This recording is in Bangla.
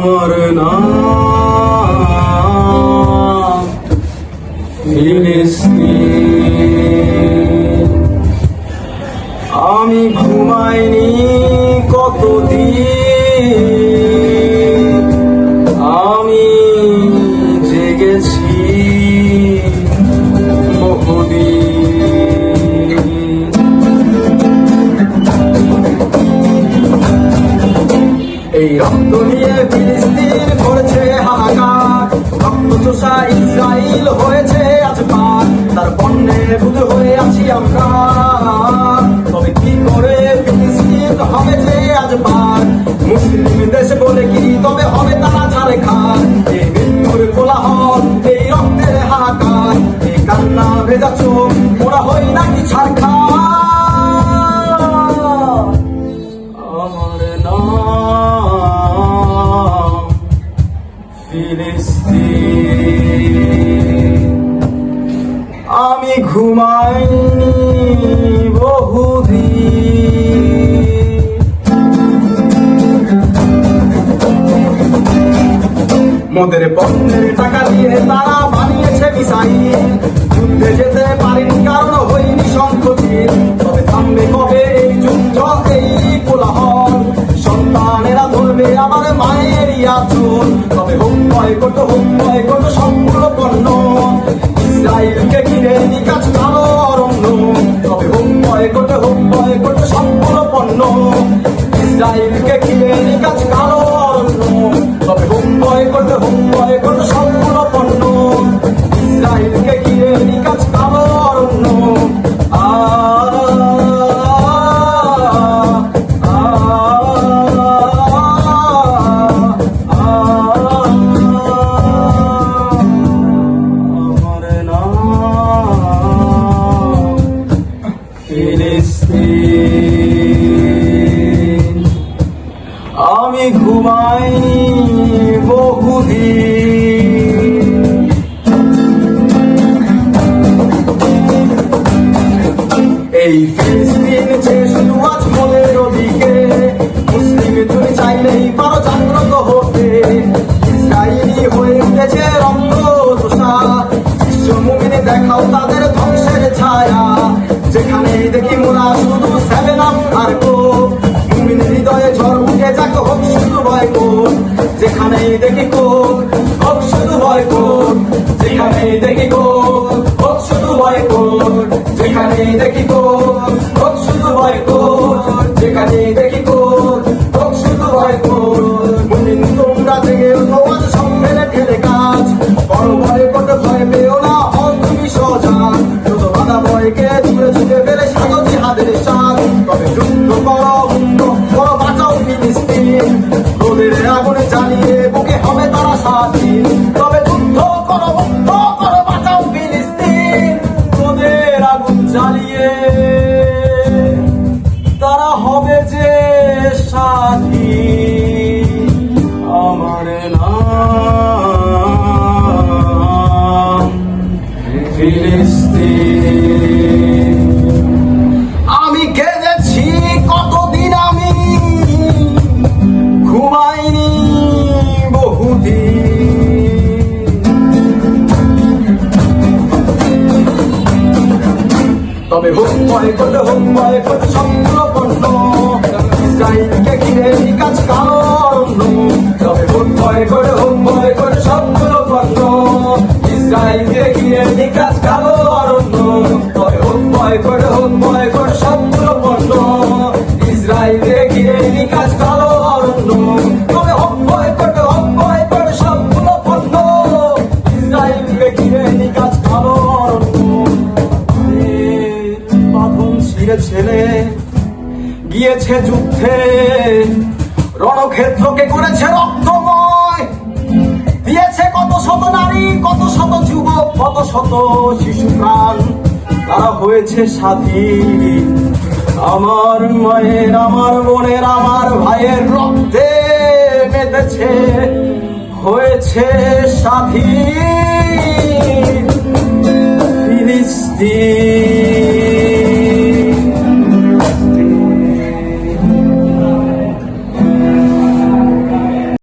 আমার নাম ফিলিস্তিন। আমি ঘুমাইনি কতদিন, আমি জেগেছি বহুদিন। এই রক্ত নিয়ে ফিলিস্তিন করেছে হাহাকার, রক্ত চোষা ইসরাইল হয়েছে আজ পার, তার বন্যে বুধ হয়ে আছি আমরা। তবে কি করে ফিলিস্তিন হবে যে আজ পার? মুসলিম দেশ বলে কি তবে হবে তারা ছাড়ে খান? এই মৃত্যুর কোলাহল, এই রক্তের হাহাকার, এই কান্না ভেজা চোখ, ওরা হই নাকি ছাড় খা? আমার নাম ফিলিস্তিন। আমি ঘুমাইনি বহুদিন। মোদের পণ্যের টাকা দিয়ে তারা বানিয়েছে মিসাইল, যুদ্ধে যেতে পারেনি কারণ হয়নি সংকটিত। তবে থামবে কবে এই যুদ্ধ, এই কোলাহল? সন্তানেরা ধরবে আমার মায়ের আঁচল। তবে হোক বয়কট, হোক বয়কট সম্পূর্ণ পণ্য, ইসরাইলকে ঘিরে নিকাজ কালো অরণ্য। তবে হোক বয়কট, হোক বয়কট সম্পূর্ণ পণ্য, ইসরাইলকে ঘিরে নিকাজ কালো অরণ্য। তবে হোক বয়কট, হোক বয়কট সম্পূর্ণ পণ্য, ইসরাইলকে ঘিরে নিকাজ কালো অরণ্য। ফিলিস্তিন। আমি ঘুমাইনি বহুদিন। এই ফিলিস্তিন যে শুধু আজ মোদের ওদিকে, মুসলিম তুমি চাইলেই পারো জাগ্রত হতে। ইসরায়েলি হয়ে উঠেছে রক্ত চোষা, বিশ্ব মুমিনে দেখাও তাদের ধ্বংসের ছায়া। যেখানেই দেখি মোরা শুধু 7 আপ আর কোক, মুমিনের হৃদয়ে ঝড় উঠে যাক হোক শুধু বয়কট। যেখানেই দেখি কোক, হোক শুধু বয়কট। যেখানেই দেখি কোক, হোক শুধু বয়কট। যেখানেই দেখি কোক, হোক শুধু বয়কট। যেখানেই দেখি কোক, হোক শুধু বয়কট। মুমিন তোমরা জেগে ওঠো আজ সব ফেলে ঠেলে কাজ, বড় বয়কট ভয় পেও না, হও তুমি সজাগ। যত বাধা ভয়কে ছুঁড়ে ছুঁড়ে ফেলে সাগর জিহাদের সাথ। তবে যুদ্ধ করো, করো বাঁচাও ফিলিস্তিন, রোদের আগুনে জ্বালিয়ে বুকে হবে তারা স্বাধীন। তবে যুদ্ধ করো, করো বাঁচাও ফিলিস্তিন, রোদের আগুন জ্বালিয়ে তারা হবে যে স্বাধীন। আমার নাম ফিলিস্তিন। আমি কেঁদেছি কতদিন, আমি ঘুমাইনি বহুদিন। তবে হোক বয়কট, হোক বয়কট সম্পূর্ণ পণ্য, ইসরাইলকে ঘিরে নিকাজ কালো অরণ্য। তবে হোক বয়কট, হোক বয়কট সম্পূর্ণ পণ্য, ইসরাইলকে ঘিরে নিকাজ কালো অরণ্য। তবে হোক বয়কট, হোক বয়কট সম্পূর্ণ পণ্য, ইসরাইলকে ঘিরে নিকাজ কালো অরণ্য। তবে হোক বয়কট, হোক বয়কট সম্পূর্ণ পণ্য, ইসরাইলকে ঘিরে নিকাজ কালো অরণ্য। বাঁধন ছিঁড়ে ছেলে গিয়েছে যুদ্ধে, রণক্ষেত্রকে করেছে রক্তময়। দিয়েছে কত শত নারী, কত শত যুবক, কত শত শিশু প্রাণ, তারা হয়েছে স্বাধীন। আমার মায়ের, আমার বোনের, আমার ভাইয়ের রক্তে মেতেছে, হয়েছে স্বাধীন ফিলিস্তিন।